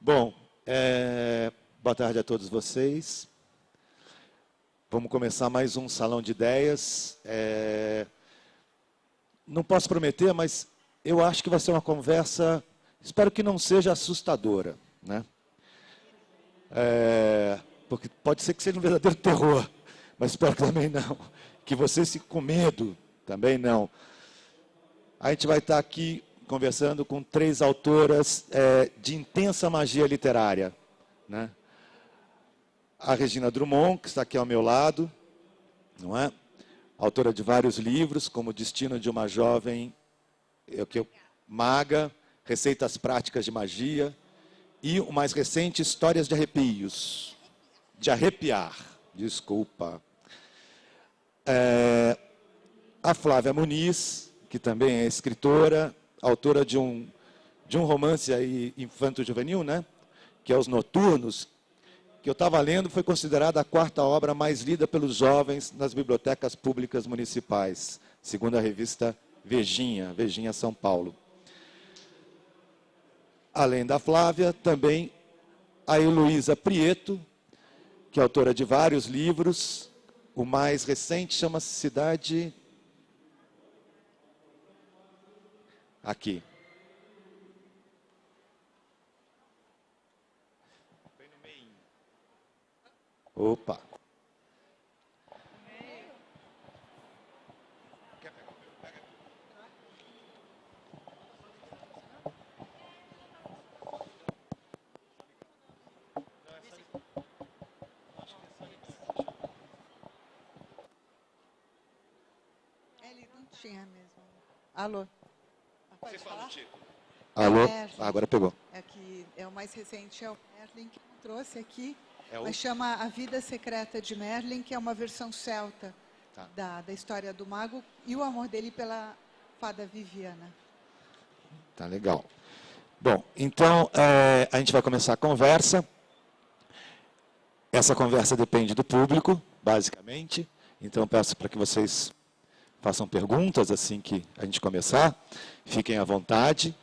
Bom, boa tarde a todos vocês. Vamos começar mais um Salão de Ideias. Não posso prometer, mas eu acho que vai ser uma conversa, espero que não seja assustadora, né? Porque pode ser que seja um verdadeiro terror, mas espero que também não. Que você fique com medo, também não. A gente vai estar aqui conversando com 3 autoras de intensa magia literária, né? A Regina Drummond, que está aqui ao meu lado, não é? Autora de vários livros, como Destino de uma Jovem Maga, Receitas Práticas de Magia, e o mais recente, Histórias de Arrepios. De arrepiar, desculpa. A Flávia Muniz, que também é escritora, autora de um romance aí infanto-juvenil, né? Que é Os Noturnos, que eu estava lendo, foi considerada a 4ª obra mais lida pelos jovens nas bibliotecas públicas municipais, segundo a revista Vejinha, São Paulo. Além da Flávia, também a Heloísa Prieto, que é autora de vários livros. O mais recente chama-se Cidade... Aqui. Opa. Ele não tinha mesmo. Alô? Pode falar? Alô? Agora pegou. É o mais recente, é o Merlin que eu trouxe aqui. Mas chama A Vida Secreta de Merlin, que é uma versão celta da história do mago e o amor dele pela fada Viviana. Tá legal. Bom, então a gente vai começar a conversa. Essa conversa depende do público, basicamente. Então peço para que vocês façam perguntas assim que a gente começar. Fiquem à vontade.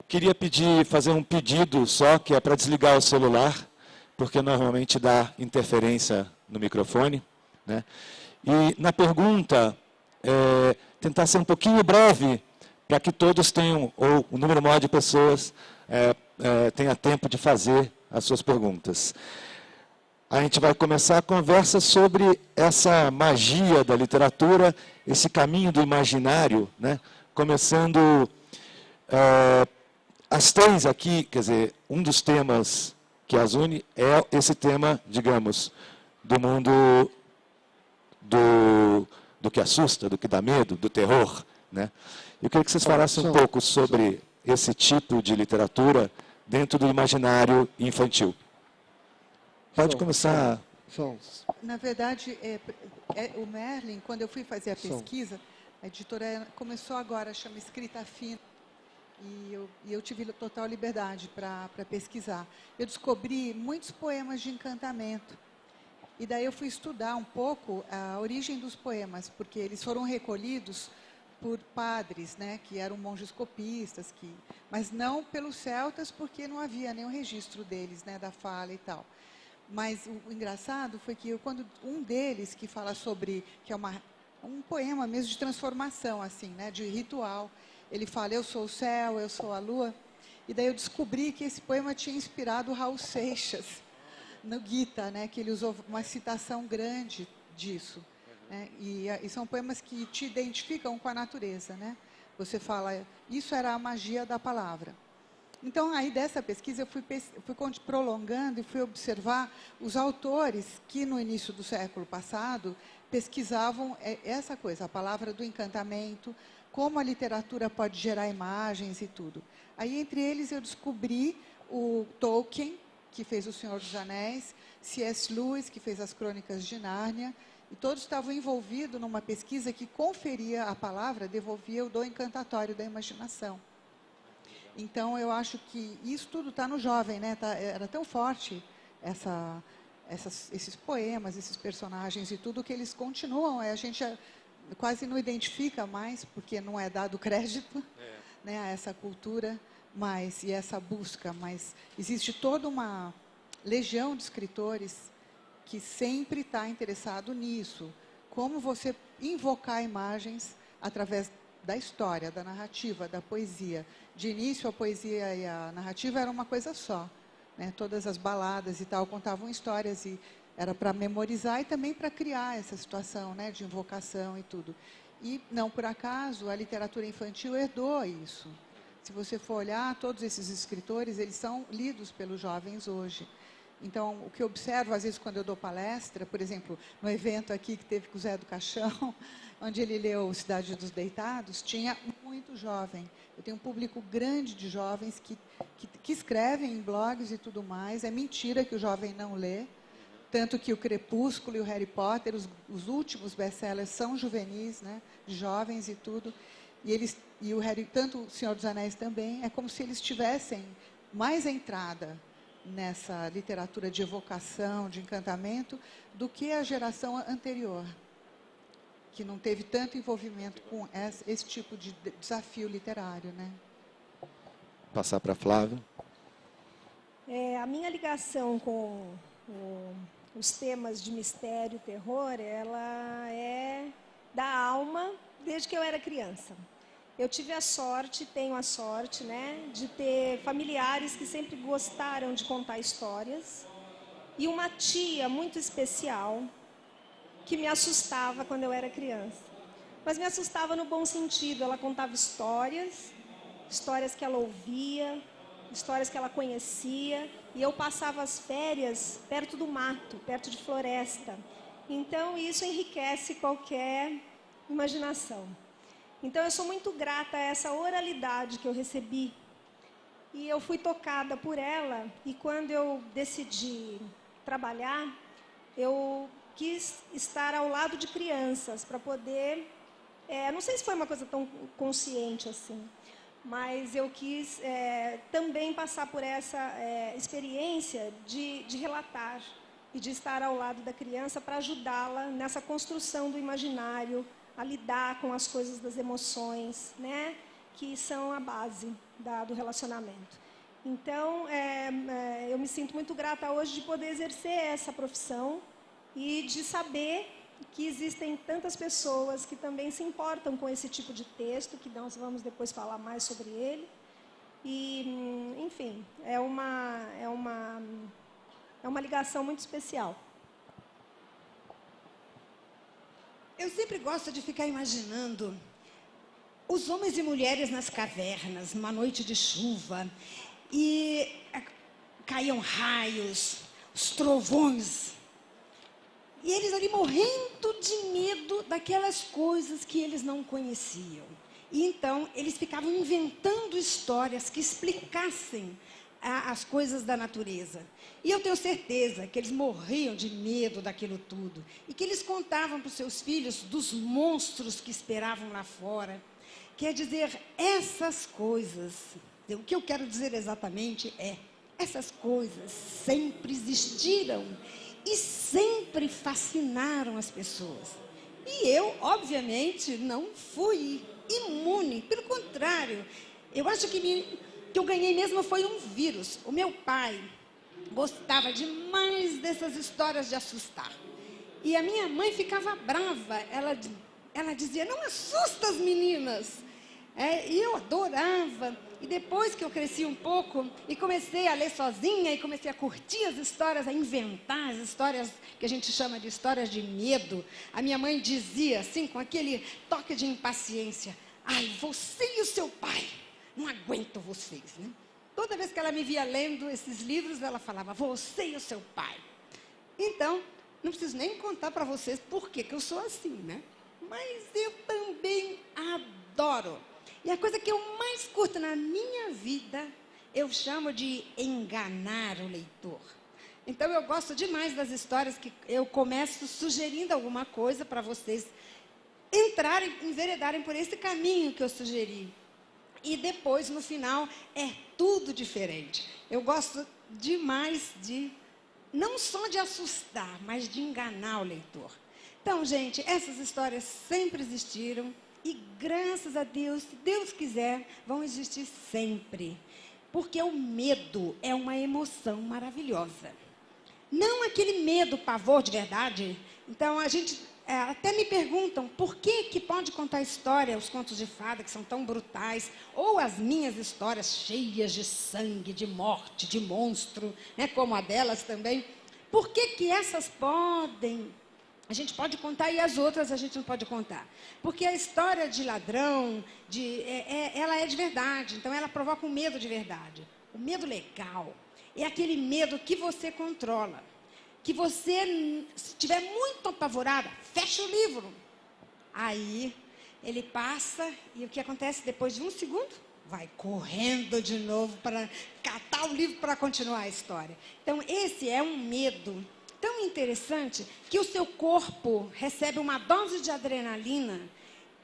Queria fazer um pedido só, que é para desligar o celular, porque normalmente dá interferência no microfone, né? E na pergunta, tentar ser um pouquinho breve, para que todos tenham, ou o número maior de pessoas, tenha tempo de fazer as suas perguntas. A gente vai começar a conversa sobre essa magia da literatura, esse caminho do imaginário, né? Começando as 3 aqui, quer dizer, um dos temas que as une é esse tema, digamos, do mundo do que assusta, do que dá medo, do terror, né? Eu queria que vocês falassem um pouco sobre esse tipo de literatura dentro do imaginário infantil. Pode começar. Na verdade, o Merlin, quando eu fui fazer a pesquisa, a editora começou agora, chama Escrita Fina, e eu tive total liberdade para pesquisar. Eu descobri muitos poemas de encantamento. E daí eu fui estudar um pouco a origem dos poemas, porque eles foram recolhidos por padres, né, que eram monges copistas, mas não pelos celtas, porque não havia nenhum registro deles, né, da fala e tal. Mas o engraçado foi que quando um deles, que fala sobre, que é um poema mesmo de transformação, assim, né, de ritual, ele fala, eu sou o céu, eu sou a lua, e daí eu descobri que esse poema tinha inspirado o Raul Seixas, no Gita, né, que ele usou uma citação grande disso. Né, e são poemas que te identificam com a natureza, né? Você fala, isso era a magia da palavra. Então, aí dessa pesquisa, eu fui prolongando e fui observar os autores que, no início do século passado, pesquisavam essa coisa, a palavra do encantamento, como a literatura pode gerar imagens e tudo. Aí, entre eles, eu descobri o Tolkien, que fez O Senhor dos Anéis, C.S. Lewis, que fez As Crônicas de Nárnia, e todos estavam envolvidos numa pesquisa que conferia a palavra, devolvia o dom encantatório da imaginação. Então, eu acho que isso tudo está no jovem, né? Era tão forte esses poemas, esses personagens e tudo, que eles continuam. A gente quase não identifica mais, porque não é dado crédito, né, a essa cultura, e essa busca, mas existe toda uma legião de escritores que sempre está interessado nisso. Como você invocar imagens através da história, da narrativa, da poesia. De início, a poesia e a narrativa era uma coisa só, né? Todas as baladas e tal contavam histórias e era para memorizar e também para criar essa situação, né, de invocação e tudo. E, não por acaso, a literatura infantil herdou isso. Se você for olhar, todos esses escritores, eles são lidos pelos jovens hoje. Então, o que eu observo, às vezes, quando eu dou palestra, por exemplo, no evento aqui que teve com o Zé do Caixão, onde ele leu Cidade dos Deitados, tinha muito jovem. Eu tenho um público grande de jovens que escrevem em blogs e tudo mais. É mentira que o jovem não lê. Tanto que o Crepúsculo e o Harry Potter, os últimos best-sellers são juvenis, né, de jovens e tudo. E o Harry, tanto o Senhor dos Anéis também, é como se eles tivessem mais entrada nessa literatura de evocação, de encantamento, do que a geração anterior, que não teve tanto envolvimento com esse tipo de desafio literário, né? Passar para a Flávia. A minha ligação com os temas de mistério e terror, ela é da alma desde que eu era criança. Eu tive a sorte, tenho a sorte, né, de ter familiares que sempre gostaram de contar histórias e uma tia muito especial que me assustava quando eu era criança. Mas me assustava no bom sentido. Ela contava histórias que ela ouvia, histórias que ela conhecia, e eu passava as férias perto do mato, perto de floresta. Então, isso enriquece qualquer imaginação. Então, eu sou muito grata a essa oralidade que eu recebi. E eu fui tocada por ela, e quando eu decidi trabalhar, eu quis estar ao lado de crianças, para poder... não sei se foi uma coisa tão consciente assim, mas eu quis também passar por essa experiência de relatar e de estar ao lado da criança para ajudá-la nessa construção do imaginário, a lidar com as coisas das emoções, né, que são a base do relacionamento. Então, eu me sinto muito grata hoje de poder exercer essa profissão e de saber que existem tantas pessoas que também se importam com esse tipo de texto, que nós vamos depois falar mais sobre ele. E, enfim, é uma ligação muito especial. Eu sempre gosto de ficar imaginando os homens e mulheres nas cavernas, numa noite de chuva, e caíam raios, os trovões, e eles ali morrendo de medo daquelas coisas que eles não conheciam. E então eles ficavam inventando histórias que explicassem as coisas da natureza. E eu tenho certeza que eles morriam de medo daquilo tudo. E que eles contavam para os seus filhos dos monstros que esperavam lá fora. Quer dizer, essas coisas, o que eu quero dizer exatamente essas coisas sempre existiram e sempre fascinaram as pessoas. E eu, obviamente, não fui imune. Pelo contrário, eu acho que eu ganhei mesmo foi um vírus. O meu pai gostava demais dessas histórias de assustar. E a minha mãe ficava brava. Ela dizia, não assusta as meninas. E eu adorava. E depois que eu cresci um pouco e comecei a ler sozinha e comecei a curtir as histórias, a inventar as histórias que a gente chama de histórias de medo, a minha mãe dizia assim, com aquele toque de impaciência, ai, você e o seu pai, não aguento vocês, né? Toda vez que ela me via lendo esses livros, ela falava, você e o seu pai. Então, não preciso nem contar para vocês por que eu sou assim, né? Mas eu também adoro. E a coisa que eu mais curto na minha vida, eu chamo de enganar o leitor. Então, eu gosto demais das histórias que eu começo sugerindo alguma coisa para vocês entrarem, enveredarem por esse caminho que eu sugeri. E depois, no final, é tudo diferente. Eu gosto demais não só de assustar, mas de enganar o leitor. Então, gente, essas histórias sempre existiram. E graças a Deus, se Deus quiser, vão existir sempre. Porque o medo é uma emoção maravilhosa. Não aquele medo, pavor de verdade. Então, a gente até me perguntam por que pode contar história, os contos de fada, que são tão brutais, ou as minhas histórias cheias de sangue, de morte, de monstro, né, como a delas também. Por que essas podem... A gente pode contar e as outras a gente não pode contar. Porque a história de ladrão, ela é de verdade, então ela provoca um medo de verdade. O medo legal é aquele medo que você controla. Que você, se estiver muito apavorada, fecha o livro. Aí ele passa e o que acontece depois de um segundo? Vai correndo de novo para catar o livro para continuar a história. Então, esse é um medo tão interessante que o seu corpo recebe uma dose de adrenalina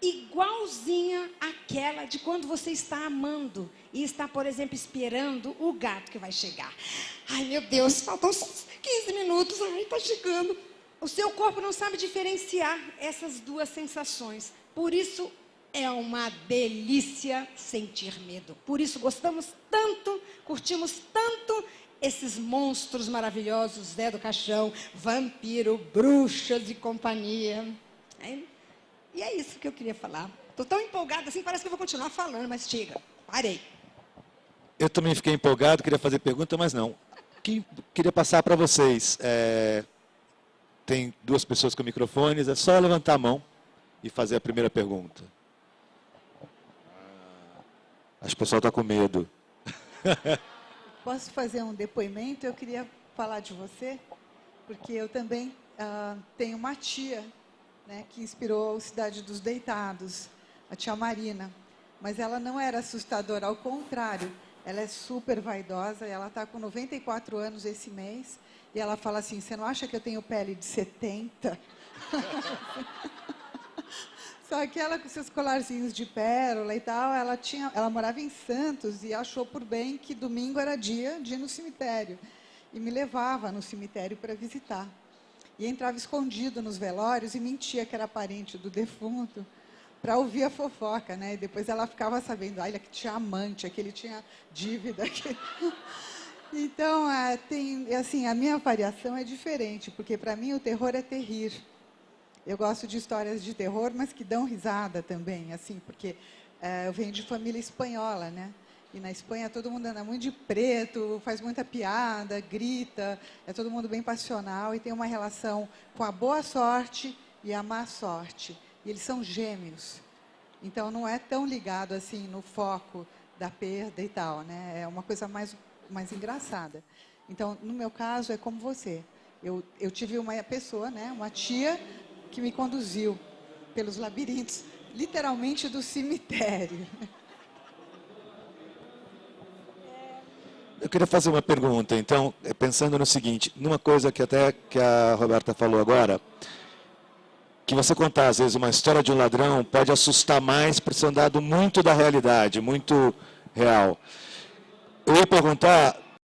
igualzinha àquela de quando você está amando e está, por exemplo, esperando o gato que vai chegar. Ai, meu Deus, faltam 15 minutos, ai, está chegando. O seu corpo não sabe diferenciar essas duas sensações. Por isso, é uma delícia sentir medo. Por isso, gostamos tanto, curtimos tanto esses monstros maravilhosos, Zé do Caixão, vampiro, bruxas e companhia. E é isso que eu queria falar. Estou tão empolgada assim, parece que eu vou continuar falando, mas chega, parei. Eu também fiquei empolgado, queria fazer pergunta, mas não. Queria passar para vocês. Tem 2 pessoas com microfones, é só levantar a mão e fazer a primeira pergunta. Acho que o pessoal está com medo. Posso fazer um depoimento? Eu queria falar de você, porque eu também tenho uma tia, né, que inspirou a Cidade dos Deitados, a tia Marina. Mas ela não era assustadora, ao contrário. Ela é super vaidosa, ela está com 94 anos esse mês, e ela fala assim, você não acha que eu tenho pele de 70? Só que ela, com seus colarzinhos de pérola e tal, ela morava em Santos e achou por bem que domingo era dia de ir no cemitério. E me levava no cemitério para visitar. E entrava escondido nos velórios e mentia que era parente do defunto, para ouvir a fofoca, né? E depois ela ficava sabendo, ele que tinha amante, aquele tinha dívida. Então, assim, a minha variação é diferente, porque para mim o terror é terrir. Eu gosto de histórias de terror, mas que dão risada também, assim, porque eu venho de família espanhola, né? E na Espanha todo mundo anda muito de preto, faz muita piada, grita, é todo mundo bem passional e tem uma relação com a boa sorte e a má sorte. E eles são gêmeos, então não é tão ligado assim no foco da perda e tal, né? É uma coisa mais engraçada. Então, no meu caso, é como você. Eu tive uma pessoa, né, uma tia, que me conduziu pelos labirintos, literalmente do cemitério. Eu queria fazer uma pergunta, então, pensando no seguinte, numa coisa que até que a Roberta falou agora, que você contar, às vezes, uma história de um ladrão pode assustar mais por ser um dado muito da realidade, muito real. Eu ia perguntar